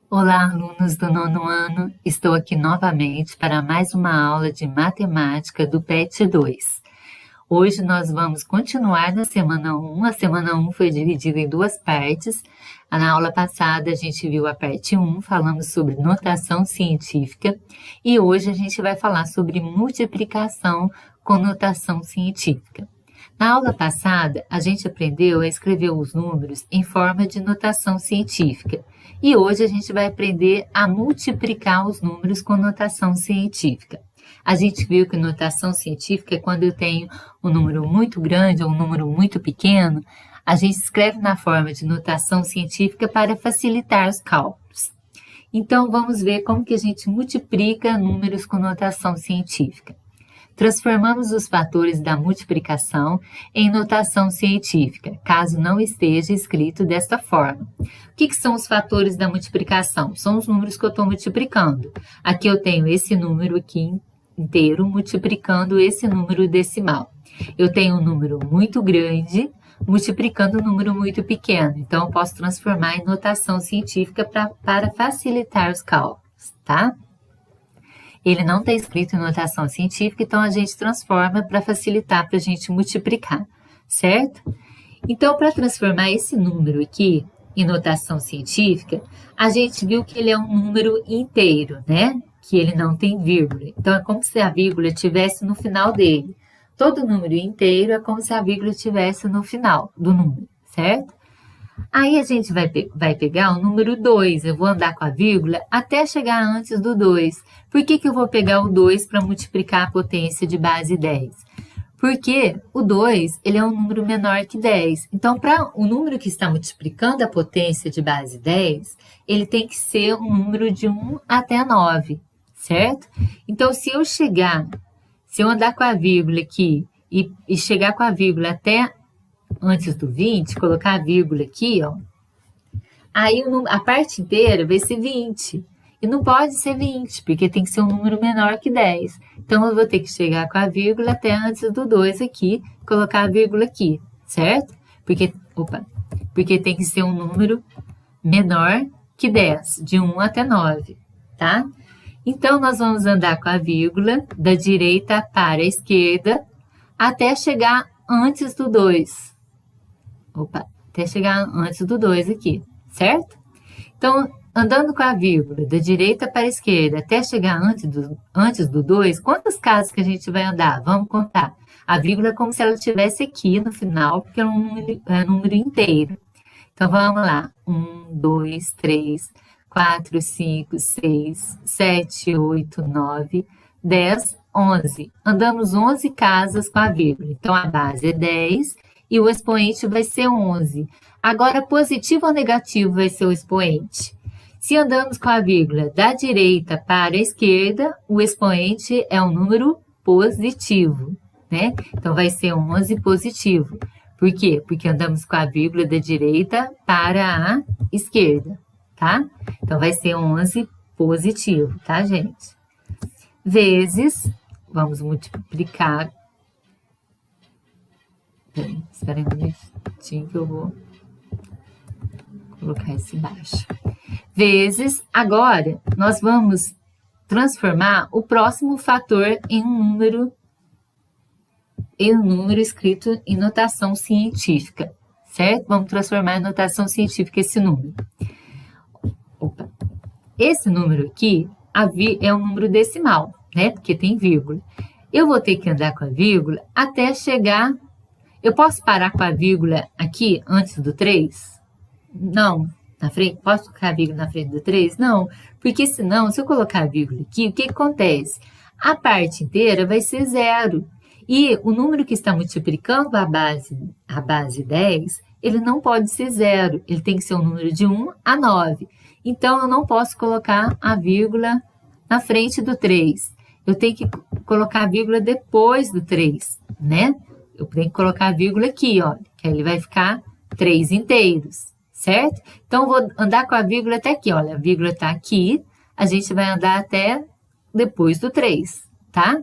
Olá, alunos do nono ano! Estou aqui novamente para mais uma aula de matemática do PET 2. Hoje nós vamos continuar na semana 1. A semana 1 foi dividida em duas partes. Na aula passada a gente viu a parte 1, falamos sobre notação científica, e hoje a gente vai falar sobre multiplicação com notação científica. Na aula passada, a gente aprendeu a escrever os números em forma de notação científica. E hoje a gente vai aprender a multiplicar os números com notação científica. A gente viu que notação científica é quando eu tenho um número muito grande ou um número muito pequeno, a gente escreve na forma de notação científica para facilitar os cálculos. Então, vamos ver como que a gente multiplica números com notação científica. Transformamos os fatores da multiplicação em notação científica, caso não esteja escrito desta forma. O que são os fatores da multiplicação? São os números que eu estou multiplicando. Aqui eu tenho esse número aqui inteiro multiplicando esse número decimal. Eu tenho um número muito grande multiplicando um número muito pequeno. Então, eu posso transformar em notação científica para facilitar os cálculos, tá? Ele não está escrito em notação científica, então a gente transforma para facilitar para a gente multiplicar, certo? Então, para transformar esse número aqui em notação científica, a gente viu que ele é um número inteiro, né? Que ele não tem vírgula. Então, é como se a vírgula estivesse no final dele. Todo número inteiro é como se a vírgula estivesse no final do número, certo? Aí a gente vai pegar o número 2, eu vou andar com a vírgula até chegar antes do 2. Por que eu vou pegar o 2 para multiplicar a potência de base 10? Porque o 2 ele é um número menor que 10. Então, para o número que está multiplicando a potência de base 10, ele tem que ser um número de 1 até 9, certo? Então, se eu andar com a vírgula aqui e chegar com a vírgula até antes do 20, colocar a vírgula aqui, ó, aí a parte inteira vai ser 20. E não pode ser 20, porque tem que ser um número menor que 10. Então, eu vou ter que chegar com a vírgula até antes do 2 aqui, colocar a vírgula aqui, certo? Porque tem que ser um número menor que 10, de 1 até 9, tá? Então, nós vamos andar com a vírgula da direita para a esquerda até chegar antes do 2. Até chegar antes do 2 aqui, certo? Então, andando com a vírgula da direita para a esquerda até chegar antes do 2, quantas casas que a gente vai andar? Vamos contar. A vírgula é como se ela estivesse aqui no final, porque é um número inteiro. Então, vamos lá. 1, 2, 3, 4, 5, 6, 7, 8, 9, 10, 11. Andamos 11 casas com a vírgula. Então, a base é 10 e o expoente vai ser 11. Agora, positivo ou negativo vai ser o expoente? Se andamos com a vírgula da direita para a esquerda, o expoente é um número positivo, né? Então, vai ser 11 positivo. Por quê? Porque andamos com a vírgula da direita para a esquerda, tá? Então, vai ser 11 positivo, tá, gente? Vezes, vamos multiplicar. Espera aí um minutinho que eu vou colocar esse embaixo. Vezes, agora, nós vamos transformar o próximo fator em um número escrito em notação científica, certo? Vamos transformar em notação científica esse número. Esse número aqui é um número decimal, né? Porque tem vírgula. Eu vou ter que andar com a vírgula até chegar. Eu posso parar com a vírgula aqui antes do 3? Não. Na frente? Posso colocar a vírgula na frente do 3? Não. Porque senão, se eu colocar a vírgula aqui, o que acontece? A parte inteira vai ser 0. E o número que está multiplicando a base 10, ele não pode ser 0. Ele tem que ser um número de 1 a 9. Então, eu não posso colocar a vírgula na frente do 3. Eu tenho que colocar a vírgula depois do 3, né? Eu tenho que colocar a vírgula aqui, ó, que aí ele vai ficar 3 inteiros, certo? Então, eu vou andar com a vírgula até aqui, olha, a vírgula está aqui, a gente vai andar até depois do 3, tá?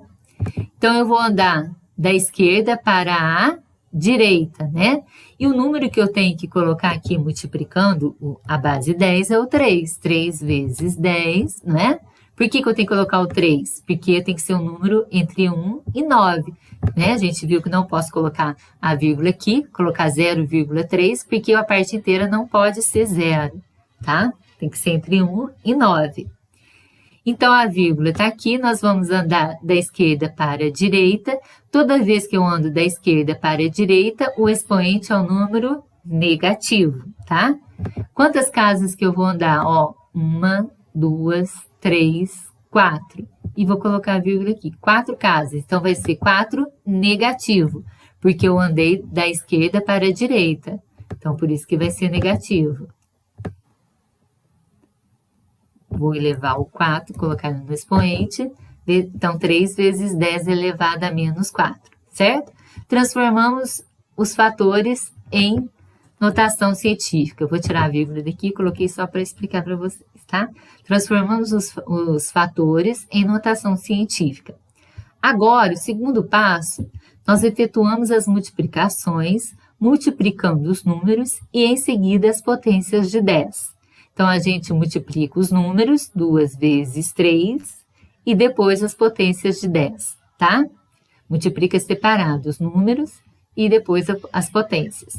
Então, eu vou andar da esquerda para a direita, né? E o número que eu tenho que colocar aqui multiplicando a base 10 é o 3. 3 vezes 10, né? Por que eu tenho que colocar o 3? Porque tem que ser um número entre 1 e 9, né? A gente viu que não posso colocar a vírgula aqui, colocar 0,3, porque a parte inteira não pode ser 0, tá? Tem que ser entre 1 e 9. Então, a vírgula está aqui, nós vamos andar da esquerda para a direita. Toda vez que eu ando da esquerda para a direita, o expoente é o número negativo, tá? Quantas casas que eu vou andar? Ó, 1, 2, 3, 4. E vou colocar a vírgula aqui, 4 casas. Então, vai ser 4 negativo, porque eu andei da esquerda para a direita. Então, por isso que vai ser negativo. Vou elevar o 4, colocar no expoente. Então, 3 vezes 10 elevado a menos 4, certo? Transformamos os fatores em notação científica. Eu vou tirar a vírgula daqui, coloquei só para explicar para vocês, tá? Transformamos os fatores em notação científica. Agora, o segundo passo, nós efetuamos as multiplicações, multiplicando os números e, em seguida, as potências de 10. Então, a gente multiplica os números, 2 vezes 3, e depois as potências de 10, tá? Multiplica separado os números e depois as potências.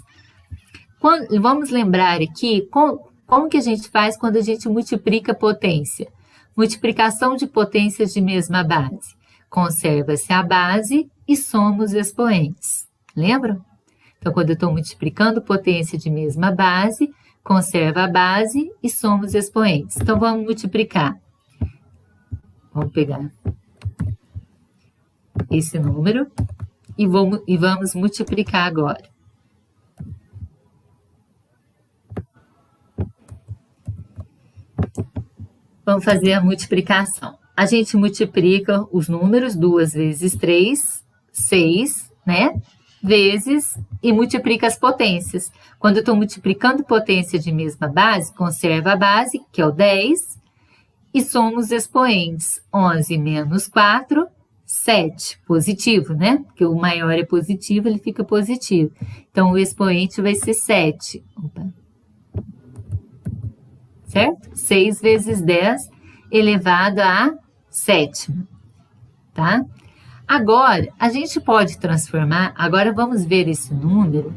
Vamos lembrar aqui como que a gente faz quando a gente multiplica potência. Multiplicação de potências de mesma base. Conserva-se a base e soma os expoentes. Lembram? Então, quando eu estou multiplicando potência de mesma base, conserva a base e soma os expoentes. Então, vamos multiplicar. Vamos pegar esse número e vamos multiplicar agora. Vamos fazer a multiplicação. A gente multiplica os números, 2 vezes 3, 6, né? Vezes e multiplica as potências. Quando eu estou multiplicando potência de mesma base, conserva a base, que é o 10, e soma os expoentes. 11 menos 4, 7. Positivo, né? Porque o maior é positivo, ele fica positivo. Então, o expoente vai ser 7. Opa. Certo? 6 vezes 10 elevado a sétima, tá? Agora, a gente pode transformar, agora vamos ver esse número,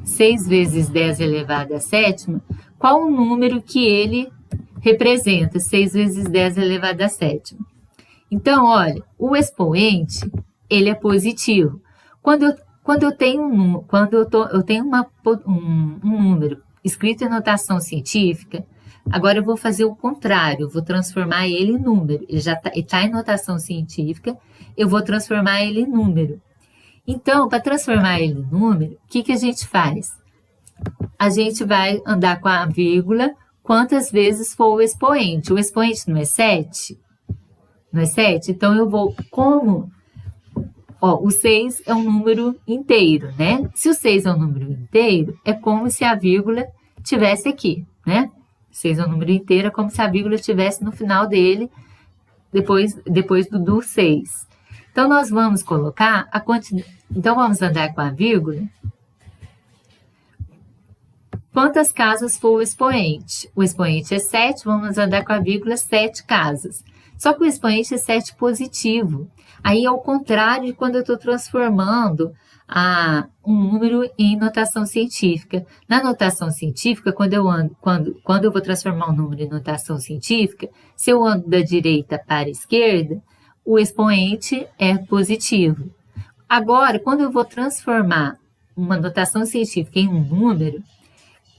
6 vezes 10 elevado a sétima, qual o número que ele representa, 6 vezes 10 elevado a sétima. Então, olha, o expoente, ele é positivo. Quando eu tenho um número escrito em notação científica, agora eu vou fazer o contrário, eu vou transformar ele em número. Ele já está em notação científica, eu vou transformar ele em número. Então, para transformar ele em número, o que a gente faz? A gente vai andar com a vírgula quantas vezes for o expoente. O expoente não é 7? Não é 7? Então, eu vou, o 6 é um número inteiro, né? Se o 6 é um número inteiro, é como se a vírgula tivesse aqui, né? 6 é um número inteiro, é como se a vírgula estivesse no final dele, depois do 6. Então, nós vamos colocar a quantidade. Então, vamos andar com a vírgula. Quantas casas for o expoente? O expoente é 7, vamos andar com a vírgula 7 casas. Só que o expoente é 7 positivo. Aí, ao contrário de quando eu estou transformando um número em notação científica. Na notação científica, quando eu vou transformar um número em notação científica, se eu ando da direita para a esquerda, o expoente é positivo. Agora, quando eu vou transformar uma notação científica em um número,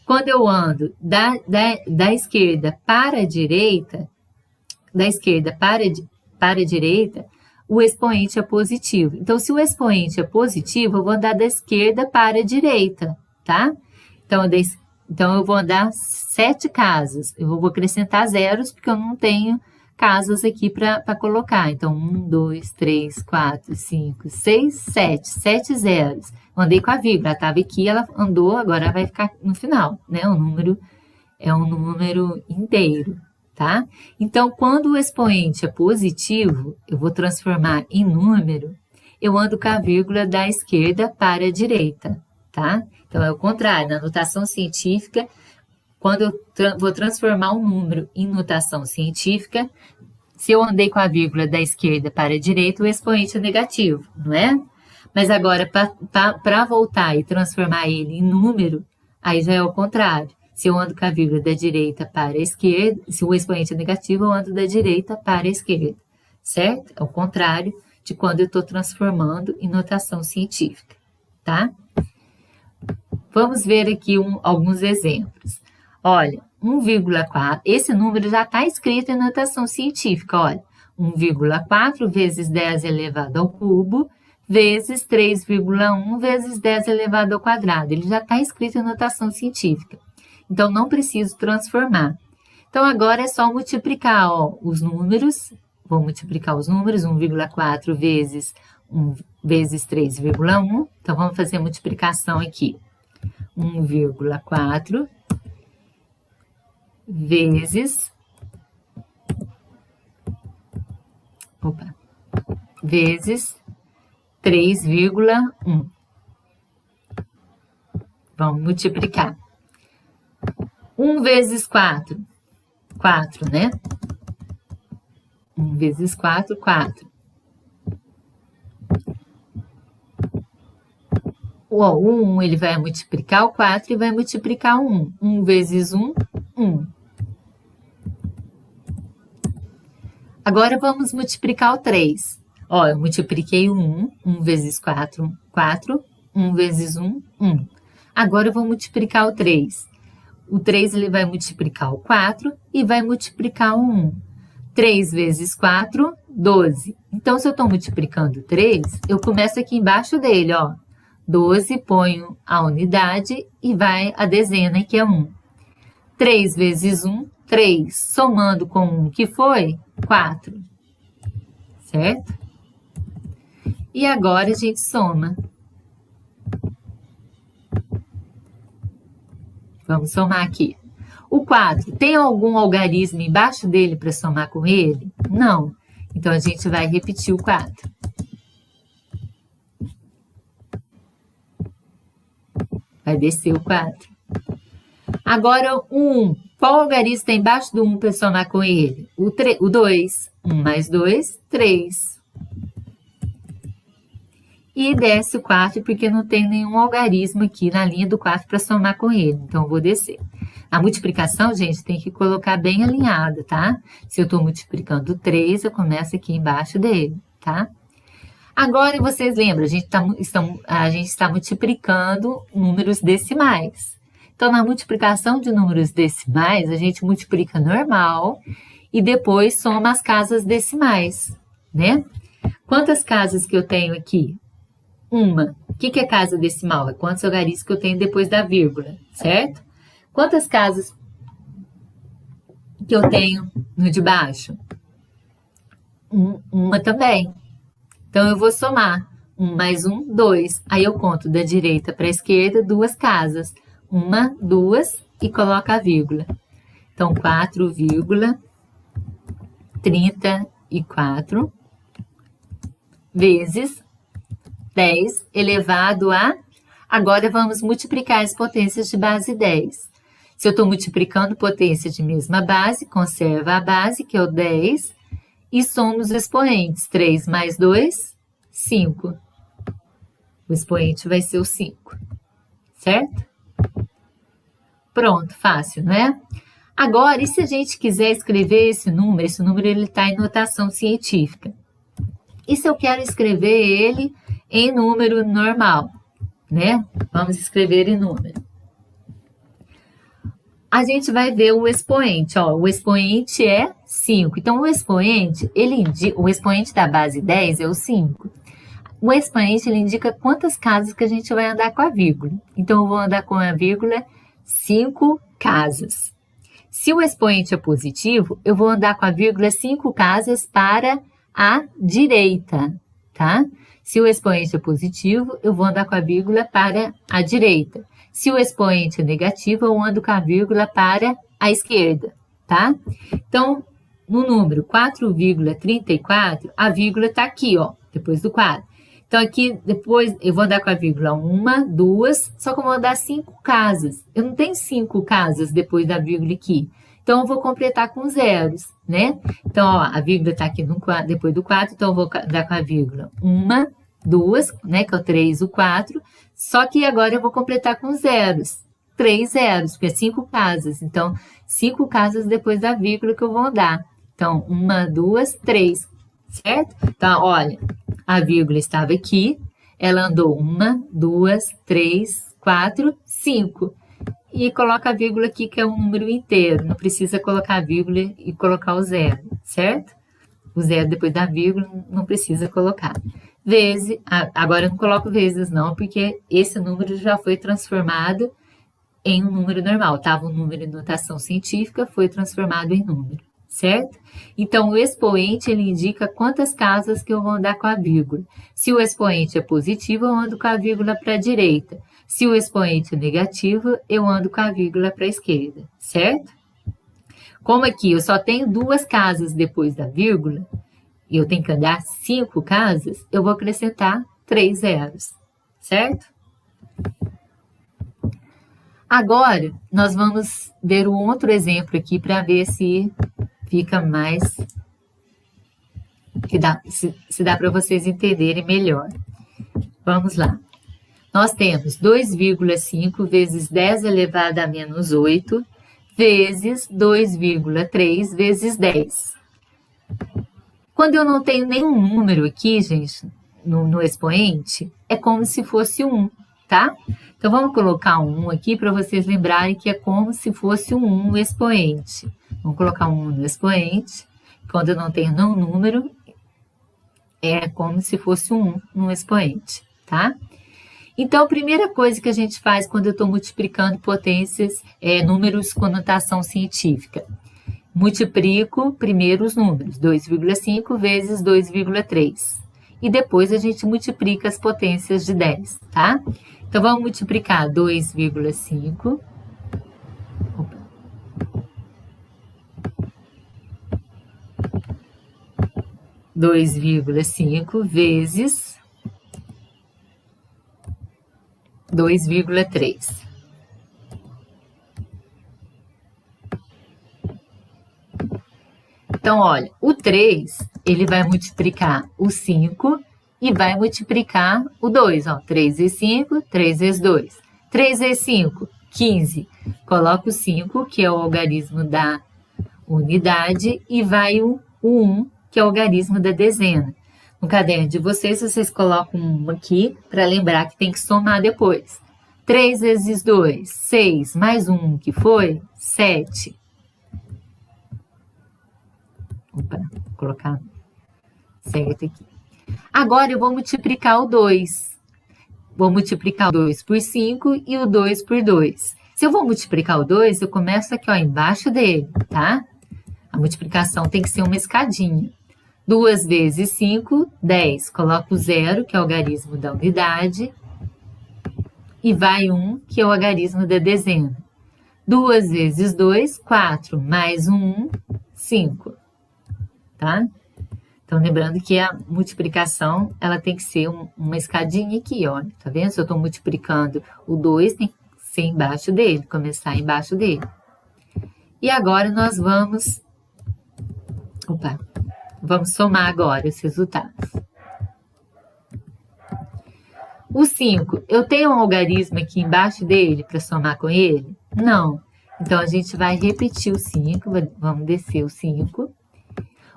quando eu ando da esquerda para a direita, o expoente é positivo. Então, se o expoente é positivo, eu vou andar da esquerda para a direita, tá? Então, eu vou andar 7 casas. Eu vou acrescentar zeros, porque eu não tenho casas aqui para colocar. Então, 1, 2, 3, 4, 5, 6, 7. 7 zeros. Eu andei com a vírgula, estava aqui, ela andou, agora vai ficar no final, né? O número é um número inteiro, tá? Então, quando o expoente é positivo, eu vou transformar em número, eu ando com a vírgula da esquerda para a direita, tá? Então, é o contrário, na notação científica, quando eu vou transformar um número em notação científica, se eu andei com a vírgula da esquerda para a direita, o expoente é negativo, não é? Mas agora, para voltar e transformar ele em número, aí já é o contrário. Se eu ando com a vírgula da direita para a esquerda, se o expoente é negativo, eu ando da direita para a esquerda, certo? É o contrário de quando eu estou transformando em notação científica, tá? Vamos ver aqui alguns exemplos. Olha, 1,4, esse número já está escrito em notação científica, olha. 1,4 vezes 10 elevado ao cubo, vezes 3,1 vezes 10 elevado ao quadrado. Ele já está escrito em notação científica. Então, não preciso transformar. Então, agora é só multiplicar, ó, os números. Vou multiplicar os números, 1,4 vezes 1 vezes 3,1. Então, vamos fazer a multiplicação aqui. 1,4 vezes... vezes 3,1. Vamos multiplicar. 1 vezes 4, 4, né? 1 vezes 4, 4. O 1, ele vai multiplicar o 4 e vai multiplicar o 1. 1 vezes 1, 1. Agora, vamos multiplicar o 3. Ó, eu multipliquei o 1. 1 vezes 4, 4. 1 vezes 1, 1. Agora, eu vou multiplicar o 3. O 3, ele vai multiplicar o 4 e vai multiplicar o 1. 3 vezes 4, 12. Então, se eu estou multiplicando 3, eu começo aqui embaixo dele, ó. 12, ponho a unidade e vai a dezena, que é 1. 3 vezes 1, 3. Somando com 1, que foi 4. Certo? E agora a gente soma. Vamos somar aqui. O 4, tem algum algarismo embaixo dele para somar com ele? Não. Então, a gente vai repetir o 4. Vai descer o 4. Agora, o 1. Qual algarismo está embaixo do 1 para somar com ele? O 2. 1 mais 2, 3. E desce o 4, porque não tem nenhum algarismo aqui na linha do 4 para somar com ele. Então, eu vou descer. A multiplicação, gente, tem que colocar bem alinhada, tá? Se eu estou multiplicando 3, eu começo aqui embaixo dele, tá? Agora, vocês lembram, a gente está multiplicando números decimais. Então, na multiplicação de números decimais, a gente multiplica normal e depois soma as casas decimais, né? Quantas casas que eu tenho aqui? Uma. O que é casa decimal? É quantos algarismos que eu tenho depois da vírgula, certo? Quantas casas que eu tenho no de baixo? Uma também. Então, eu vou somar. 1 mais 1, 2. Aí, eu conto da direita para a esquerda 2 casas. 1, 2 e coloco a vírgula. Então, 4,34 vezes 10 elevado a... Agora, vamos multiplicar as potências de base 10. Se eu estou multiplicando potência de mesma base, conserva a base, que é o 10, e soma os expoentes. 3 mais 2, 5. O expoente vai ser o 5, certo? Pronto, fácil, não é? Agora, e se a gente quiser escrever esse número ele está em notação científica. E se eu quero escrever ele em número normal, né? Vamos escrever em número. A gente vai ver o expoente, ó, o expoente é 5. Então, o expoente da base 10 é o 5. O expoente, ele indica quantas casas que a gente vai andar com a vírgula. Então, eu vou andar com a vírgula 5 casas. Se o expoente é positivo, eu vou andar com a vírgula 5 casas para a direita, tá? Se o expoente é positivo, eu vou andar com a vírgula para a direita. Se o expoente é negativo, eu ando com a vírgula para a esquerda, tá? Então, no número 4,34, a vírgula está aqui, ó, depois do 4. Então, aqui, depois, eu vou andar com a vírgula 1, 2, só que eu vou andar 5 casas. Eu não tenho 5 casas depois da vírgula aqui. Então, eu vou completar com zeros, né? Então, ó, a vírgula está aqui depois do 4, então eu vou andar com a vírgula 1, 2, né? Que é o 3, o 4. Só que agora eu vou completar com zeros. 3 zeros, porque é 5 casas. Então, 5 casas depois da vírgula que eu vou andar. Então, 1, 2, 3, certo? Então, olha, a vírgula estava aqui, ela andou 1, 2, 3, 4, 5. E coloca a vírgula aqui, que é um número inteiro. Não precisa colocar a vírgula e colocar o zero, certo? O zero depois da vírgula não precisa colocar. Vezes, agora eu não coloco vezes não, porque esse número já foi transformado em um número normal. Estava um número em notação científica, foi transformado em número, certo? Então, o expoente, ele indica quantas casas que eu vou andar com a vírgula. Se o expoente é positivo, eu ando com a vírgula para a direita. Se o expoente é negativo, eu ando com a vírgula para a esquerda, certo? Como aqui eu só tenho 2 casas depois da vírgula, e eu tenho que andar 5 casas, eu vou acrescentar 3 zeros, certo? Agora, nós vamos ver um outro exemplo aqui para ver se fica mais... se dá para vocês entenderem melhor. Vamos lá. Nós temos 2,5 vezes 10 elevado a menos 8 vezes 2,3 vezes 10. Quando eu não tenho nenhum número aqui, gente, no expoente, é como se fosse 1, tá? Então, vamos colocar um 1 aqui para vocês lembrarem que é como se fosse um 1 no expoente. Vamos colocar um 1 no expoente. Quando eu não tenho nenhum número, é como se fosse um 1 no expoente, tá? Então, a primeira coisa que a gente faz quando eu estou multiplicando potências, números com notação científica. Multiplico primeiro os números, 2,5 vezes 2,3. E depois a gente multiplica as potências de 10, tá? Então, vamos multiplicar 2,5. 2,5 vezes 2,3. Então, olha, o 3, ele vai multiplicar o 5 e vai multiplicar o 2, ó. 3 vezes 5, 3 vezes 2. 3 vezes 5, 15. Coloca o 5, que é o algarismo da unidade, e vai o 1, que é o algarismo da dezena. No caderno de vocês, vocês colocam um aqui para lembrar que tem que somar depois. 3 vezes 2, 6, mais 1, que foi 7. Opa, vou colocar certo aqui. Agora eu vou multiplicar o 2. Vou multiplicar o 2 por 5 e o 2 por 2. Se eu vou multiplicar o 2, eu começo aqui, ó, embaixo dele, tá? A multiplicação tem que ser uma escadinha. 2 vezes 5, 10. Coloco o 0, que é o algarismo da unidade. E vai 1, que é o algarismo da dezena. 2 vezes 2, 4. Mais 1, 5. Tá? Então, lembrando que a multiplicação, ela tem que ser uma escadinha aqui, ó. Tá vendo? Se eu estou multiplicando o 2, tem que ser embaixo dele, começar embaixo dele. E agora nós vamos... Vamos somar agora os resultados. O 5, eu tenho um algarismo aqui embaixo dele para somar com ele? Não. Então, a gente vai repetir o 5, vamos descer o 5.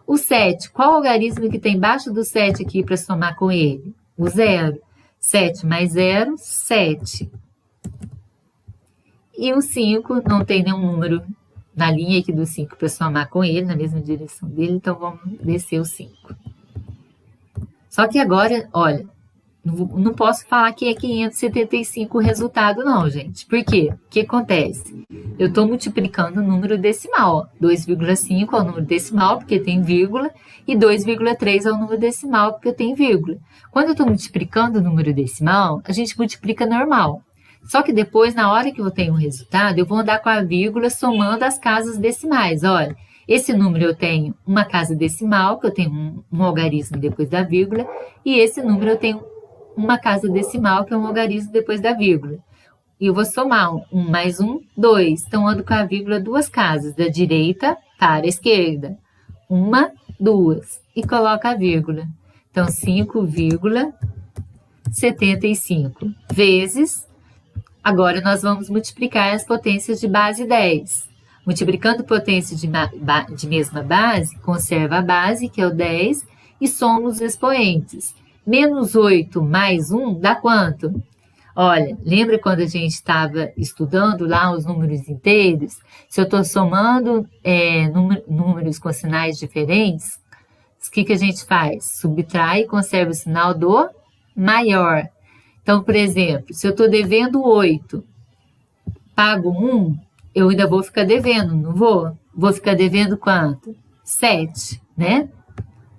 O 7, qual algarismo que tem embaixo do 7 aqui para somar com ele? O 0. 7 mais 0, 7. E o 5 não tem nenhum número na linha aqui do 5 para somar com ele, na mesma direção dele, então vamos descer o 5. Só que agora, olha, não posso falar que é 575 o resultado não, gente. Por quê? O que acontece? Eu estou multiplicando o número decimal. 2,5 é o número decimal, porque tem vírgula, e 2,3 é o número decimal, porque tem vírgula. Quando eu estou multiplicando o número decimal, a gente multiplica normal. Só que depois, na hora que eu tenho um resultado, eu vou andar com a vírgula somando as casas decimais. Olha, esse número eu tenho uma casa decimal, que eu tenho um algarismo depois da vírgula, e esse número eu tenho uma casa decimal, que é um logaritmo depois da vírgula. E eu vou somar 1 mais 1, 2. Então, ando com a vírgula duas casas, da direita para a esquerda. 1, 2. E coloco a vírgula. Então, 5,75 vezes. Agora, nós vamos multiplicar as potências de base 10. Multiplicando potência de mesma base, conserva a base, que é o 10, e soma os expoentes. Menos 8 mais 1 dá quanto? Olha, lembra quando a gente estava estudando lá os números inteiros? Se eu estou somando números com sinais diferentes, o que a gente faz? Subtrai e conserva o sinal do maior. Então, por exemplo, se eu estou devendo 8, pago 1, eu ainda vou ficar devendo, não vou? Vou ficar devendo quanto? 7, né?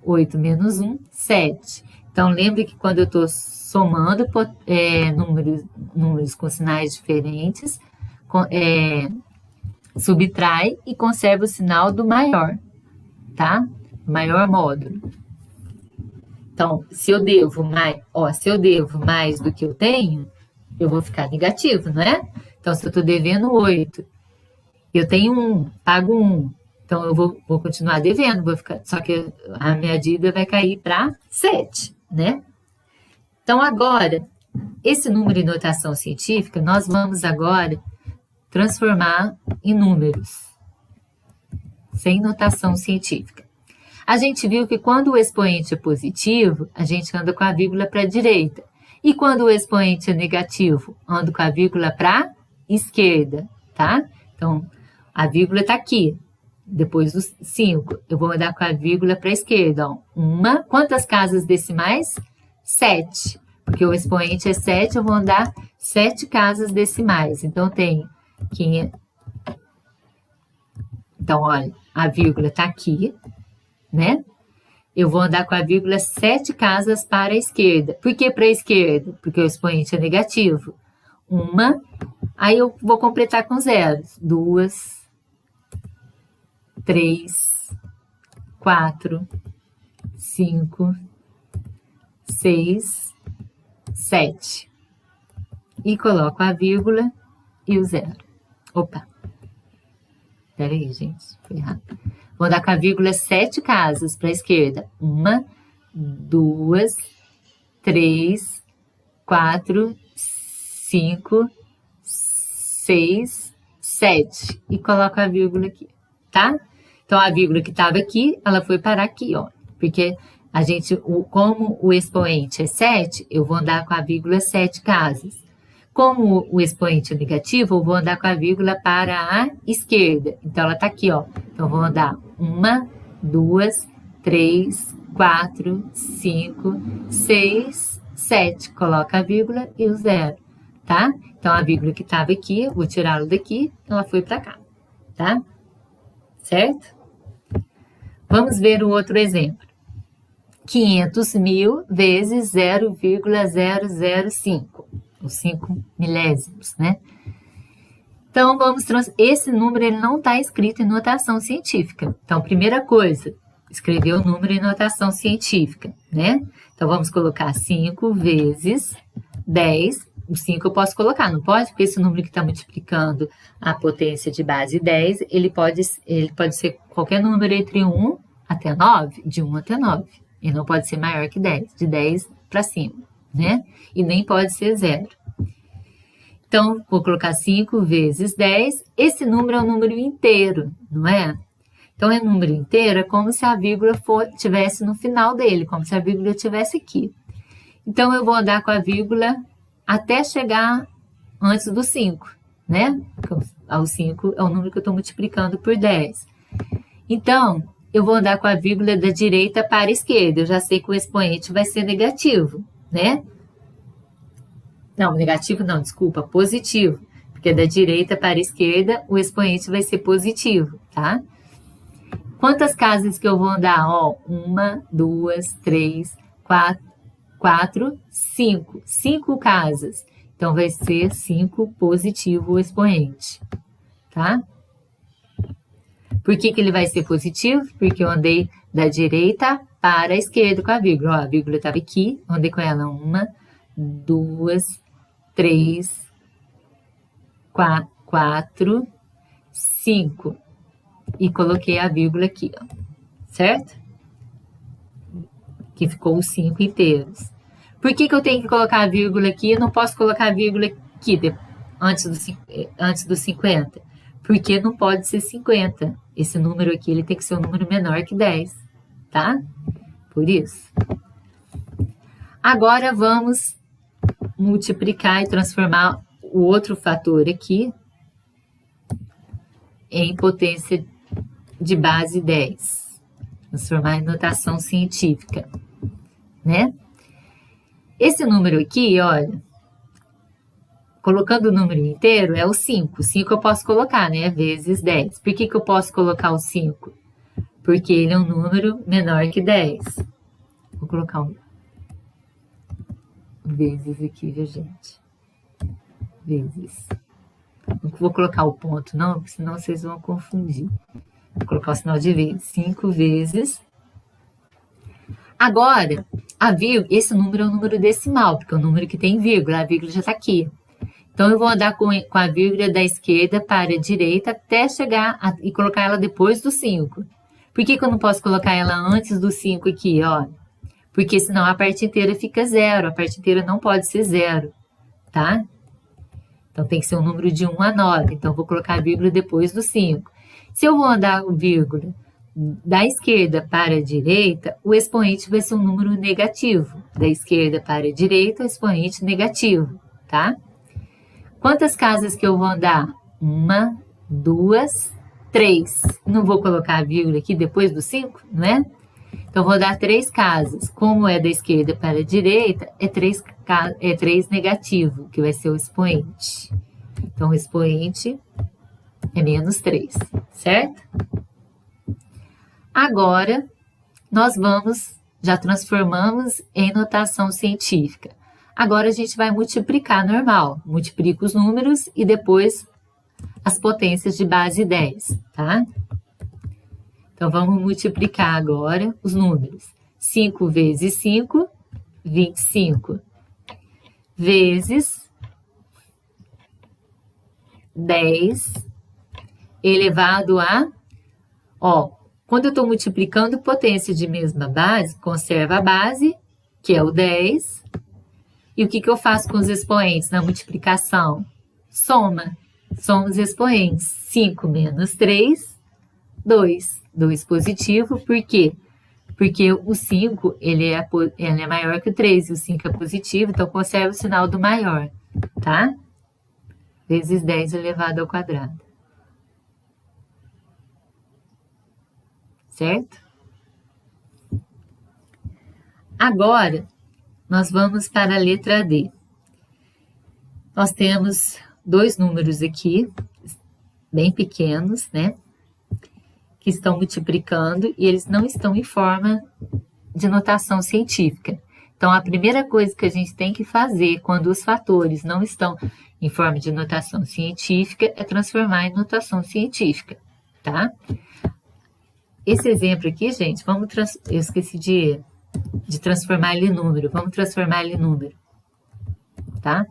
8 menos 1, 7. Então, lembre que quando eu estou somando números com sinais diferentes, subtrai e conserva o sinal do maior, tá? Maior módulo. Então, se eu devo mais do que eu tenho, eu vou ficar negativo, não é? Então, se eu estou devendo 8, eu tenho 1, pago 1, então eu vou continuar devendo, só que a minha dívida vai cair para 7, né? Então, agora, esse número em notação científica, nós vamos agora transformar em números, sem notação científica. A gente viu que quando o expoente é positivo, a gente anda com a vírgula para a direita. E quando o expoente é negativo, ando com a vírgula para a esquerda, tá? Então, a vírgula está aqui, depois dos 5. Eu vou andar com a vírgula para a esquerda. Ó. Quantas casas decimais? 7. Porque o expoente é 7, eu vou andar 7 casas decimais. Então, tem 500. Então, olha, a vírgula está aqui, né? Eu vou andar com a vírgula 7 casas para a esquerda. Por que para a esquerda? Porque o expoente é negativo. 1, aí eu vou completar com zeros. 2, 3, 4, 5, 6, 7. E coloco a vírgula e o zero. Opa! Espera aí, gente. Foi errado. Vou dar com a vírgula 7 casas para a esquerda. 1, 2, 3, 4, 5, 6, 7. E coloco a vírgula aqui, tá? Então, a vírgula que estava aqui, ela foi parar aqui, ó. Porque como o expoente é 7, eu vou andar com a vírgula 7 casas. Como o expoente é negativo, eu vou andar com a vírgula para a esquerda. Então, ela está aqui, ó. Então, eu vou andar 1, 2, 3, 4, 5, 6, 7. Coloca a vírgula e o zero, tá? Então, a vírgula que estava aqui, eu vou tirá-la daqui, ela foi para cá, tá? Certo? Vamos ver o outro exemplo. 500.000 vezes 0,005. Os 5 milésimos, né? Então, esse número ele não está escrito em notação científica. Então, primeira coisa, escrever o número em notação científica, né? Então, vamos colocar 5 vezes 10. O 5 eu posso colocar, não pode? Porque esse número que está multiplicando a potência de base 10, ele pode ser qualquer número entre 1 até 9, de 1 até 9. E não pode ser maior que 10, de 10 para cima, né? E nem pode ser 0. Então, vou colocar 5 vezes 10. Esse número é um número inteiro, não é? Então, é número inteiro, é como se a vírgula tivesse no final dele, como se a vírgula estivesse aqui. Então, eu vou andar com a vírgula até chegar antes do 5, né? O 5 é o número que eu estou multiplicando por 10. Então, eu vou andar com a vírgula da direita para a esquerda. Eu já sei que o expoente vai ser negativo, né? Não, negativo não, desculpa, positivo. Porque da direita para a esquerda, o expoente vai ser positivo, tá? Quantas casas que eu vou andar? Ó, 1, 2, 3, 4, 5. 5 casas. Então, vai ser 5 positivo o expoente, tá? Por que ele vai ser positivo? Porque eu andei da direita para a esquerda com a vírgula. Ó, a vírgula estava aqui, andei com ela 1, 2, 3, 4, 5. E coloquei a vírgula aqui, ó, certo? Que ficou os 5 inteiros. Por que eu tenho que colocar a vírgula aqui? Eu não posso colocar a vírgula aqui antes do 50. Porque não pode ser 50. Esse número aqui ele tem que ser um número menor que 10, tá? Por isso. Agora vamos multiplicar e transformar o outro fator aqui em potência de base 10. Transformar em notação científica, né? Esse número aqui, olha, colocando o número inteiro é o 5. 5 eu posso colocar, né? Vezes 10. Por que eu posso colocar o 5? Porque ele é um número menor que 10. Vou colocar um vezes aqui, viu, gente? Vezes. Não vou colocar o ponto, não, porque senão vocês vão confundir. Vou colocar o sinal de vezes. 5 vezes. Agora, esse número é um número decimal, porque é um número que tem vírgula. A vírgula já está aqui. Então, eu vou andar com a vírgula da esquerda para a direita até chegar e colocar ela depois do 5. Por que eu não posso colocar ela antes do 5 aqui, ó? Porque senão a parte inteira fica 0. A parte inteira não pode ser 0, tá? Então, tem que ser um número de 1 a 9. Então, eu vou colocar a vírgula depois do 5. Se eu vou andar com vírgula da esquerda para a direita, o expoente vai ser um número negativo. Da esquerda para a direita, o expoente negativo, tá? Quantas casas que eu vou andar? 1, 2, 3. Não vou colocar a vírgula aqui depois do 5, não é? Então, vou dar 3 casas. Como é da esquerda para a direita, é 3 negativo, que vai ser o expoente. Então, o expoente é menos 3, certo? Agora, nós já transformamos em notação científica. Agora, a gente vai multiplicar normal. Multiplica os números e depois as potências de base 10, tá? Então, vamos multiplicar agora os números. 5 vezes 5, 25. Vezes 10 elevado a... Ó, quando eu estou multiplicando potência de mesma base, conserva a base, que é o 10. E o que eu faço com os expoentes na multiplicação? Soma. Soma os expoentes. 5 menos 3, 2. 2 positivo, por quê? Porque o 5, ele é maior que o 3, e o 5 é positivo, então conserva o sinal do maior, tá? Vezes 10 elevado ao quadrado. Certo? Agora, nós vamos para a letra D. Nós temos 2 números aqui, bem pequenos, né? Que estão multiplicando e eles não estão em forma de notação científica. Então, a primeira coisa que a gente tem que fazer quando os fatores não estão em forma de notação científica é transformar em notação científica, tá? Esse exemplo aqui, gente, eu esqueci de transformar ele em número. Vamos transformar ele em número, tá?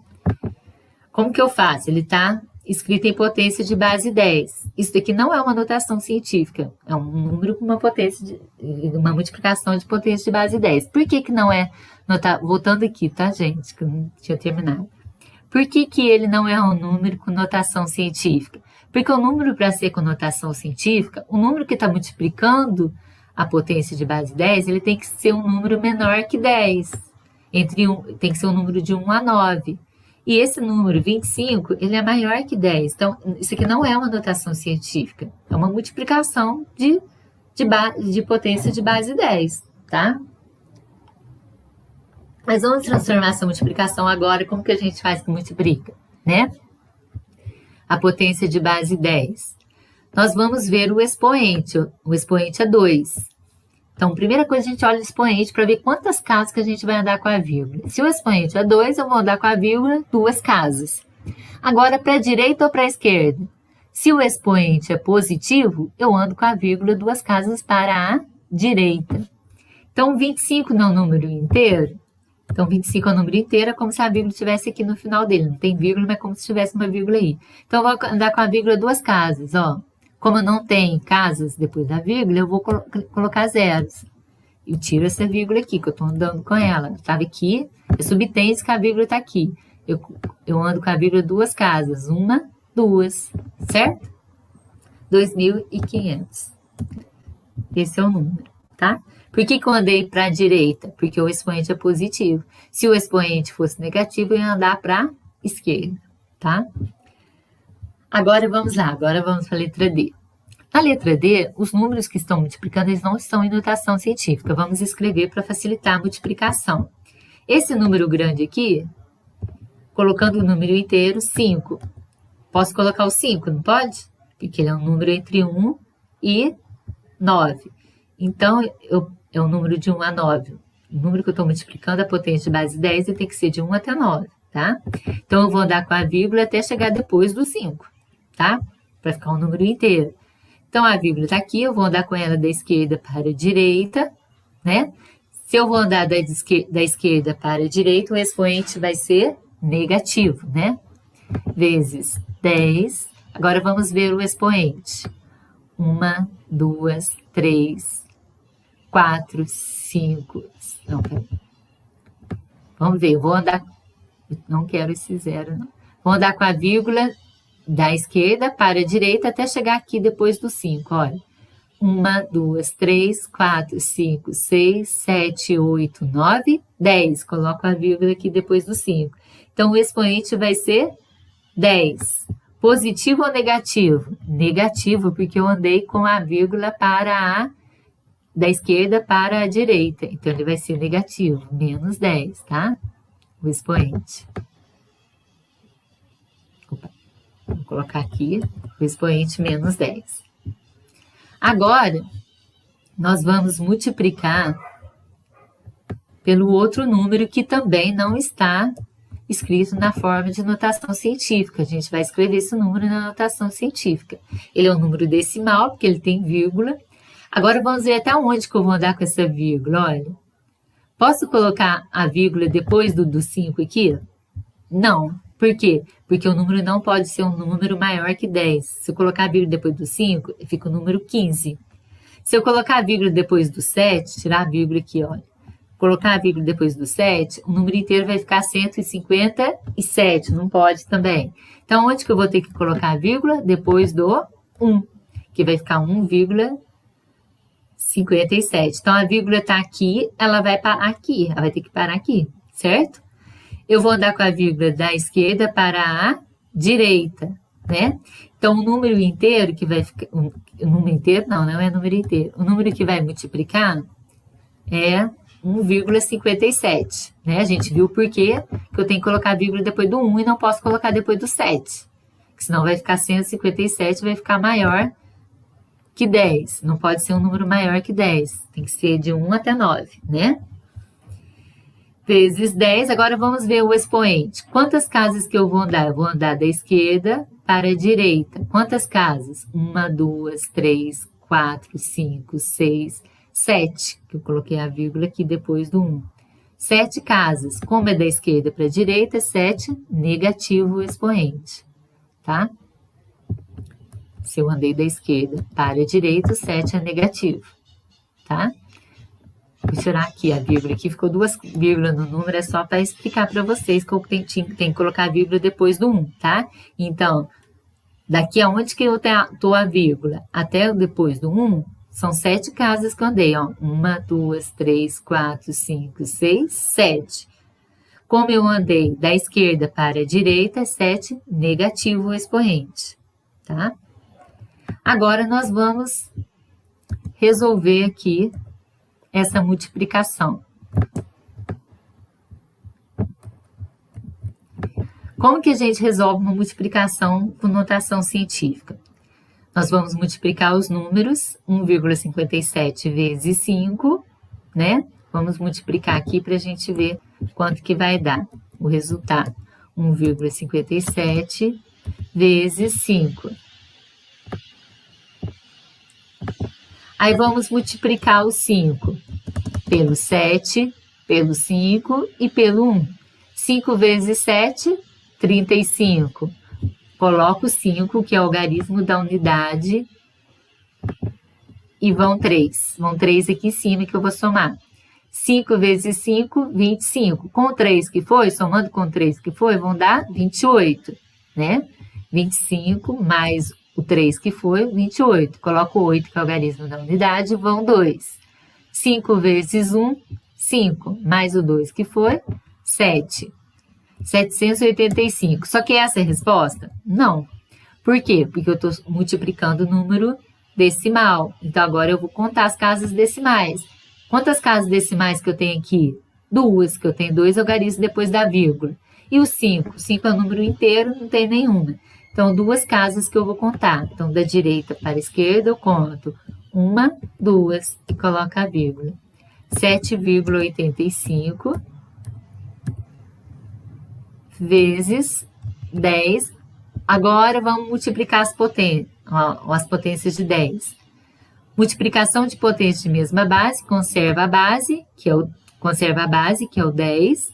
Como que eu faço? Ele está escrito em potência de base 10. Isso daqui não é uma notação científica. É um número com uma multiplicação de potência de base 10. Por que não é voltando aqui, tá, gente? Que eu não tinha terminado. Por que ele não é um número com notação científica? Porque o número, para ser com notação científica, o número que está multiplicando a potência de base 10, ele tem que ser um número menor que 10. Tem que ser um número de 1 a 9. E esse número, 25, ele é maior que 10. Então, isso aqui não é uma notação científica. É uma multiplicação de potência de base 10, tá? Mas vamos transformar essa multiplicação agora. Como que a gente faz que multiplica, né? A potência de base 10. Nós vamos ver o expoente. O expoente é 2. Então, primeira coisa, a gente olha o expoente para ver quantas casas que a gente vai andar com a vírgula. Se o expoente é 2, eu vou andar com a vírgula 2 casas. Agora, para a direita ou para a esquerda? Se o expoente é positivo, eu ando com a vírgula 2 casas para a direita. Então, 25 não é um número inteiro? Então, 25 é um número inteiro, é como se a vírgula estivesse aqui no final dele. Não tem vírgula, mas é como se tivesse uma vírgula aí. Então, eu vou andar com a vírgula duas casas, ó. Como não tem casas depois da vírgula, eu vou colocar zeros. Eu tiro essa vírgula aqui, que eu estou andando com ela. Estava aqui, eu subtenho que a vírgula está aqui. Eu ando com a vírgula duas casas. Uma, duas, certo? 2.500. Esse é o número, tá? Por que eu andei para a direita? Porque o expoente é positivo. Se o expoente fosse negativo, eu ia andar para a esquerda, tá? Agora vamos lá, agora vamos para a letra D. Na letra D, os números que estão multiplicando, eles não estão em notação científica. Vamos escrever para facilitar a multiplicação. Esse número grande aqui, colocando o número inteiro, 5. Posso colocar o 5, não pode? Porque ele é um número entre 1 e 9. Então, é um número de 1 a 9. O número que eu estou multiplicando é a potência de base 10 e tem que ser de 1 até 9, tá? Então, eu vou andar com a vírgula até chegar depois do 5, tá? Para ficar um número inteiro. Então, a vírgula está aqui, eu vou andar com ela da esquerda para a direita, né? Se eu vou andar da esquerda para a direita, o expoente vai ser negativo, né? Vezes 10. Agora, vamos ver o expoente. 1, 2, 3, 4, 5... Não, peraí. Vamos ver, eu vou andar... Não quero esse zero, não. Vou andar com a vírgula da esquerda para a direita até chegar aqui depois do 5, olha. 1, 2, 3, 4, 5, 6, 7, 8, 9, 10. Coloco a vírgula aqui depois do 5. Então, o expoente vai ser 10. Positivo ou negativo? Negativo, porque eu andei com a vírgula da esquerda para a direita. Então, ele vai ser negativo, menos 10, tá? O expoente. Opa. Vou colocar aqui o expoente menos 10. Agora, nós vamos multiplicar pelo outro número que também não está escrito na forma de notação científica. A gente vai escrever esse número na notação científica. Ele é um número decimal, porque ele tem vírgula. Agora, vamos ver até onde que eu vou andar com essa vírgula, olha. Posso colocar a vírgula depois do 5 aqui? Não. Por quê? Porque o número não pode ser um número maior que 10. Se eu colocar a vírgula depois do 5, fica o número 15. Se eu colocar a vírgula depois do 7, tirar a vírgula aqui, olha. Colocar a vírgula depois do 7, o número inteiro vai ficar 157. Não pode também. Então, onde que eu vou ter que colocar a vírgula? Depois do 1, que vai ficar 1,57. Então, a vírgula está aqui, ela vai parar aqui. Ela vai ter que parar aqui, certo? Eu vou andar com a vírgula da esquerda para a direita, né? Então, o número inteiro que vai ficar... O número inteiro? Não é número inteiro. O número que vai multiplicar é 1,57, né? A gente viu por quê que eu tenho que colocar a vírgula depois do 1 e não posso colocar depois do 7. Senão vai ficar 157, vai ficar maior que 10. Não pode ser um número maior que 10. Tem que ser de 1 até 9, né? Vezes 10. Agora vamos ver o expoente. Quantas casas que eu vou andar? Eu vou andar da esquerda para a direita. Quantas casas? 1, 2, 3, 4, 5, 6, 7. Que eu coloquei a vírgula aqui depois do 1. 7 casas. Como é da esquerda para a direita, 7, negativo o expoente. Tá? Se eu andei da esquerda para a direita, o 7 é negativo. Tá? Vou tirar aqui a vírgula. Aqui ficou 2 vírgulas no número, é só para explicar para vocês que eu tenho que colocar a vírgula depois do 1, tá? Então, daqui aonde que eu tô a vírgula até depois do 1, são 7 casas que eu andei, ó. 1, 2, 3, 4, 5, 6, 7. Como eu andei da esquerda para a direita, 7, negativo o expoente, tá? Agora, nós vamos resolver aqui essa multiplicação. Como que a gente resolve uma multiplicação com notação científica? Nós vamos multiplicar os números 1,57 vezes 5, né? Vamos multiplicar aqui para a gente ver quanto que vai dar o resultado. 1,57 vezes 5. Aí, vamos multiplicar o 5 pelo 7 pelo 5 e pelo 1. 5 vezes 7, 35. Coloco 5, que é o algarismo da unidade, e vão 3. Vão 3 aqui em cima que eu vou somar. 5 vezes 5, 25. Com o 3 que foi, somando com o 3 que foi, vão dar 28, né? 25 mais o 3 que foi, 28. Coloco 8, que é o algarismo da unidade, vão 2. 5 vezes 1, 5. Mais o 2 que foi, 7. 785. Só que essa é a resposta? Não. Por quê? Porque eu estou multiplicando o número decimal. Então, agora eu vou contar as casas decimais. Quantas casas decimais que eu tenho aqui? 2, que eu tenho 2 algarismos depois da vírgula. E o 5? 5 é um número inteiro, não tem nenhuma. Então, 2 casas que eu vou contar. Então, da direita para a esquerda, eu conto 1, 2 e coloco a vírgula. 7,85 vezes 10. Agora, vamos multiplicar as potências de 10. Multiplicação de potências de mesma base, conserva a base, que é o 10,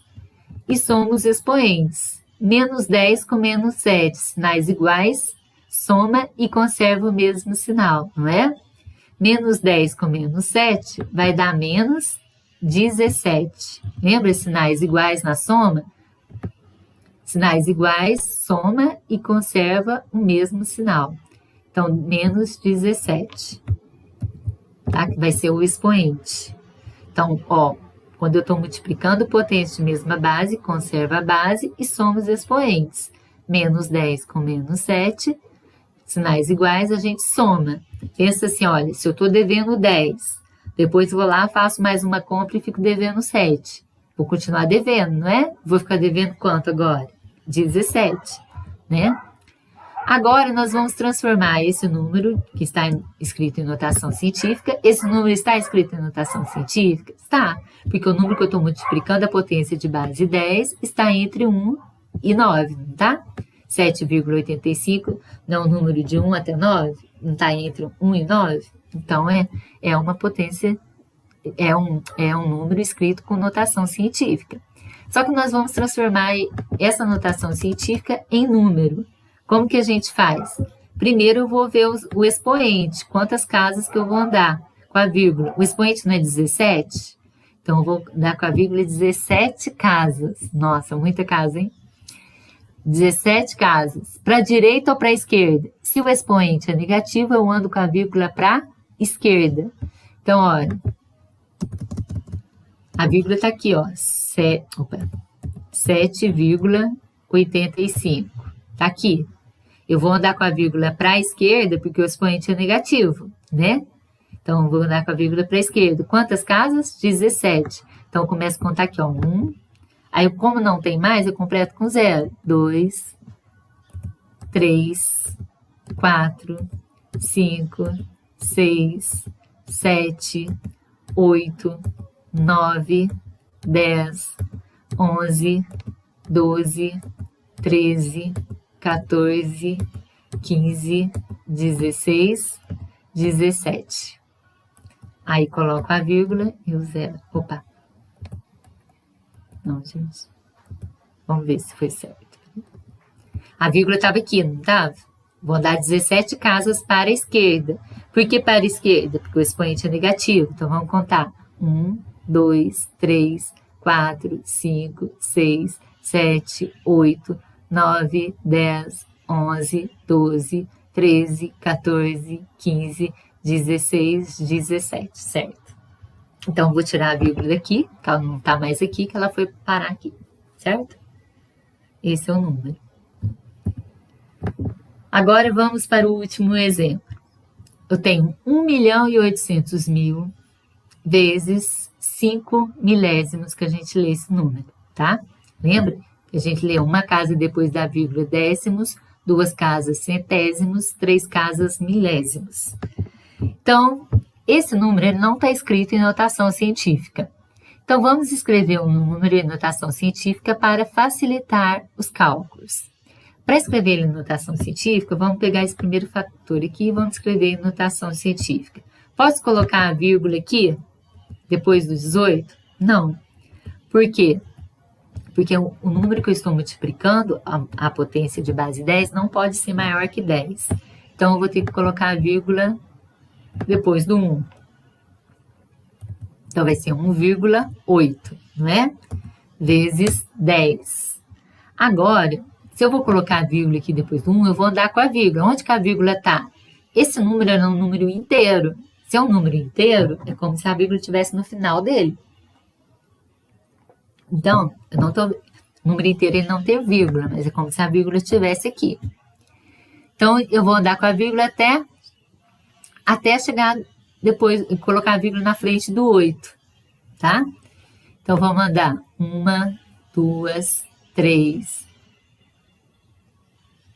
e soma os expoentes. Menos 10 com menos 7, sinais iguais, soma e conserva o mesmo sinal, não é? Menos 10 com menos 7 vai dar menos 17. Lembra sinais iguais na soma? Sinais iguais, soma e conserva o mesmo sinal. Então, menos 17. Tá? Que vai ser o expoente. Então, ó, quando eu estou multiplicando potência de mesma base, conserva a base e soma os expoentes. Menos 10 com menos 7, sinais iguais, a gente soma. Pensa assim, olha, se eu estou devendo 10, depois vou lá, faço mais uma compra e fico devendo 7. Vou continuar devendo, não é? Vou ficar devendo quanto agora? 17, né? Agora, nós vamos transformar esse número, que está escrito em notação científica. Esse número está escrito em notação científica? Está, porque o número que eu estou multiplicando, a potência de base 10, está entre 1 e 9, tá? 7,85 não é um número de 1 até 9? Não está entre 1 e 9? Então, é uma potência, é um número escrito com notação científica. Só que nós vamos transformar essa notação científica em número. Como que a gente faz? Primeiro eu vou ver o expoente, quantas casas que eu vou andar com a vírgula. O expoente não é 17? Então eu vou andar com a vírgula 17 casas. Nossa, muita casa, hein? 17 casas. Para a direita ou para a esquerda? Se o expoente é negativo, eu ando com a vírgula para a esquerda. Então, olha, a vírgula está aqui, ó, 7,85. Está aqui. Eu vou andar com a vírgula para a esquerda, porque o expoente é negativo, né? Então, eu vou andar com a vírgula para a esquerda. Quantas casas? 17. Então, eu começo a contar aqui, ó, 1. Aí, como não tem mais, eu completo com 0. 2, 3, 4, 5, 6, 7, 8, 9, 10, 11, 12, 13, 14, 15, 16, 17. Aí coloco a vírgula e o 0. Opa! Não, gente. Vamos ver se foi certo. A vírgula estava aqui, não estava? Vou andar 17 casas para a esquerda. Por que para a esquerda? Porque o expoente é negativo. Então, vamos contar. 1, 2, 3, 4, 5, 6, 7, 8, 9, 10, 11, 12, 13, 14, 15, 16, 17, certo? Então, vou tirar a vírgula aqui, que ela não está mais aqui, que ela foi parar aqui, certo? Esse é o número. Agora, vamos para o último exemplo. Eu tenho 1.800.000 vezes 5 milésimos que a gente lê esse número, tá? Lembra? A gente lê uma casa depois da vírgula décimos, 2 casas centésimos, 3 casas milésimos. Então, esse número ele não está escrito em notação científica. Então, vamos escrever um número em notação científica para facilitar os cálculos. Para escrever ele em notação científica, vamos pegar esse primeiro fator aqui e vamos escrever em notação científica. Posso colocar a vírgula aqui, depois do 18? Não. Por quê? Porque o número que eu estou multiplicando, a potência de base 10, não pode ser maior que 10. Então, eu vou ter que colocar a vírgula depois do 1. Então, vai ser 1,8, não é? Vezes 10. Agora, se eu vou colocar a vírgula aqui depois do 1, eu vou andar com a vírgula. Onde que a vírgula está? Esse número é um número inteiro. Se é um número inteiro, é como se a vírgula estivesse no final dele. Então, o número inteiro ele não tem vírgula, mas é como se a vírgula estivesse aqui. Então, eu vou andar com a vírgula até chegar depois, colocar a vírgula na frente do 8, tá? Então, vamos andar 1, 2, 3,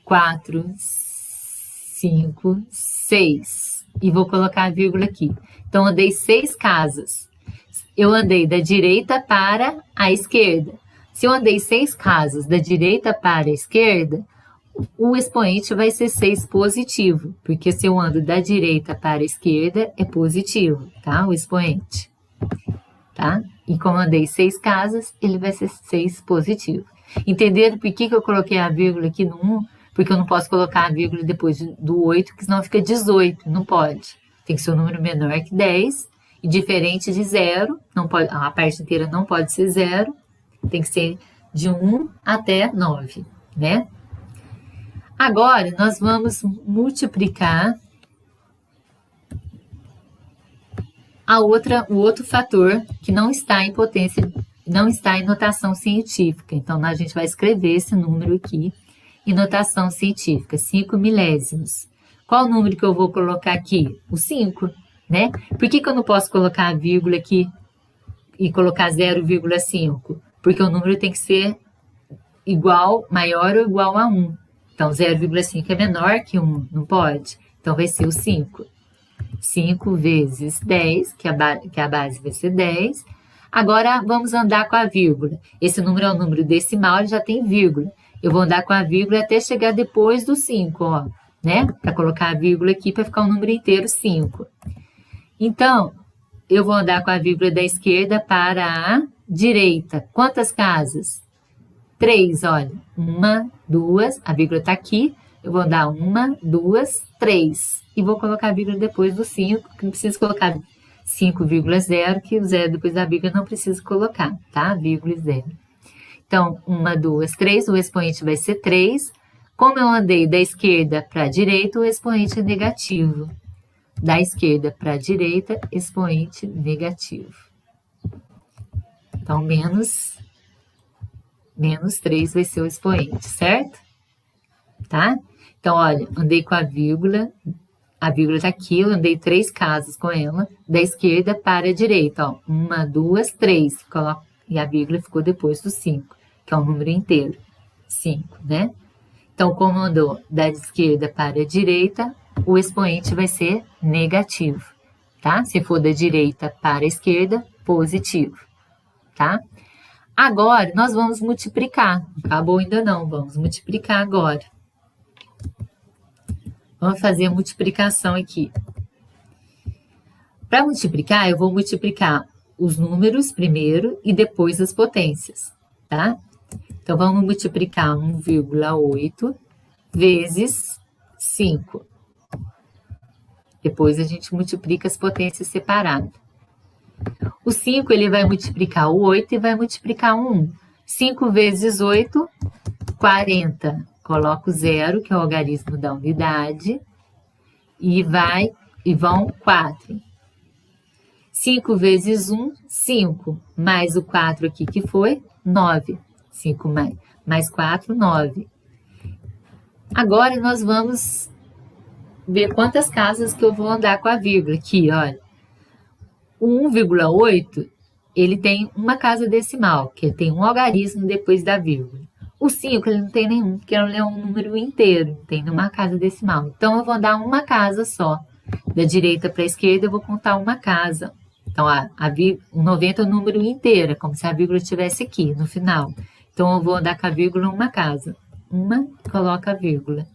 4, 5, 6. E vou colocar a vírgula aqui. Então, andei 6 casas. Eu andei da direita para a esquerda. Se eu andei 6 casas da direita para a esquerda, o expoente vai ser 6 positivo, porque se eu ando da direita para a esquerda, é positivo, tá? O expoente, tá? E como eu andei 6 casas, ele vai ser 6 positivo. Entenderam por que eu coloquei a vírgula aqui no 1? Porque eu não posso colocar a vírgula depois do 8, porque senão fica 18, não pode. Tem que ser um número menor que 10, e diferente de 0, não pode, a parte inteira não pode ser 0, tem que ser de 1 até 9, né? Agora, nós vamos multiplicar o outro fator que não está em potência, não está em notação científica. Então, a gente vai escrever esse número aqui em notação científica, 5 milésimos. Qual o número que eu vou colocar aqui? O 5, né? Por que eu não posso colocar a vírgula aqui e colocar 0,5? Porque o número tem que ser igual, maior ou igual a 1. Então, 0,5 é menor que 1, não pode? Então, vai ser o 5. 5 vezes 10, que a base vai ser 10. Agora, vamos andar com a vírgula. Esse número é um número decimal, ele já tem vírgula. Eu vou andar com a vírgula até chegar depois do 5, ó, né? Para colocar a vírgula aqui para ficar um número inteiro 5. Então, eu vou andar com a vírgula da esquerda para a direita. Quantas casas? 3, olha. 1, 2, a vírgula está aqui. Eu vou andar 1, 2, 3. E vou colocar a vírgula depois do 5, que não preciso colocar 5,0, que o 0 depois da vírgula não preciso colocar, tá? Vírgula e 0. Então, 1, 2, 3, o expoente vai ser 3. Como eu andei da esquerda para a direita, o expoente é negativo. Da esquerda para a direita, expoente negativo. Então, menos 3 vai ser o expoente, certo? Tá? Então, olha, andei com a vírgula está aqui, eu andei 3 casas com ela, da esquerda para a direita, ó. 1, 2, 3, e a vírgula ficou depois do 5, que é um número inteiro, 5, né? Então, como andou da esquerda para a direita, o expoente vai ser negativo, tá? Se for da direita para a esquerda, positivo, tá? Agora, nós vamos multiplicar. Acabou ainda não, vamos multiplicar agora. Vamos fazer a multiplicação aqui. Para multiplicar, eu vou multiplicar os números primeiro e depois as potências, tá? Então, vamos multiplicar 1,8 vezes 5. Depois a gente multiplica as potências separadas. O 5, ele vai multiplicar o 8 e vai multiplicar o 1. 5 vezes 8, 40. Coloco 0, que é o algarismo da unidade, e vão 4. 5 vezes 1, 5. Mais o 4 aqui, que foi 9. 5 mais 4, 9. Agora, nós vamos ver quantas casas que eu vou andar com a vírgula. Aqui, olha. O 1,8, ele tem uma casa decimal, que tem um algarismo depois da vírgula. O 5, ele não tem nenhum, porque ele é um número inteiro, tem uma casa decimal. Então, eu vou andar uma casa só. Da direita para a esquerda, eu vou contar uma casa. Então, o 90 é um número inteiro, é como se a vírgula estivesse aqui, no final. Então, eu vou andar com a vírgula uma casa. Uma, coloca a vírgula.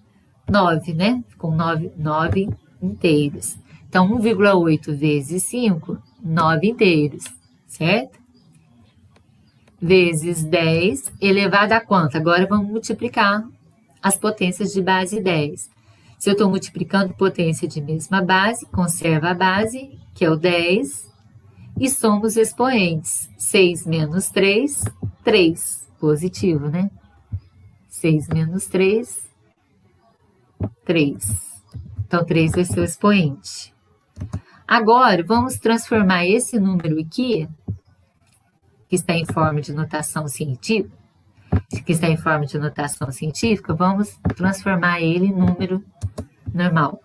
9, né? Ficou 9 inteiros. Então, 1,8 vezes 5, 9 inteiros, certo? vezes 10 elevado a quanto? Agora vamos multiplicar as potências de base 10. Se eu estou multiplicando potência de mesma base, conserva a base, que é o 10, e soma os expoentes. 6 menos 3, 3. Positivo, né? 6 menos 3, 3. Então, 3 vai ser o expoente. Agora, vamos transformar esse número aqui, que está em forma de notação científica, vamos transformar ele em número normal.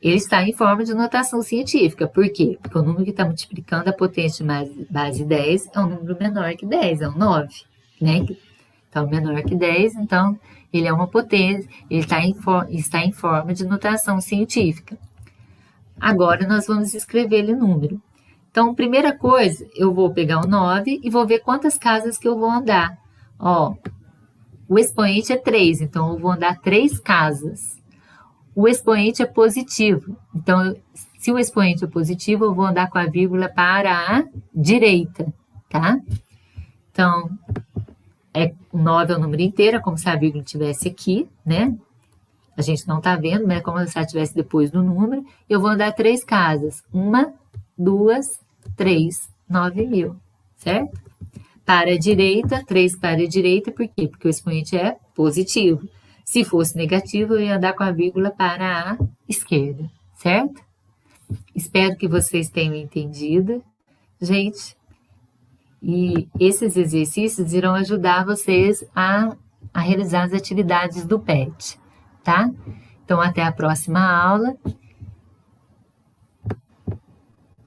Ele está em forma de notação científica. Por quê? Porque o número que está multiplicando a potência de base 10 é um número menor que 10, é um 9, né? Então, menor que 10, então, ele é uma potência, ele está em forma de notação científica. Agora, nós vamos escrever ele número. Então, primeira coisa, eu vou pegar o 9 e vou ver quantas casas que eu vou andar. Ó, o expoente é 3, então eu vou andar 3 casas. O expoente é positivo, então, se o expoente é positivo, eu vou andar com a vírgula para a direita, tá? Então, 9 é o número inteiro, é como se a vírgula estivesse aqui, né? A gente não tá vendo, mas é como se ela estivesse depois do número. Eu vou andar 3 casas. 1, 2, 3, 9.000, certo? Para a direita, 3 para a direita, por quê? Porque o expoente é positivo. Se fosse negativo, eu ia andar com a vírgula para a esquerda, certo? Espero que vocês tenham entendido, gente. E esses exercícios irão ajudar vocês a realizar as atividades do PET, tá? Então, até a próxima aula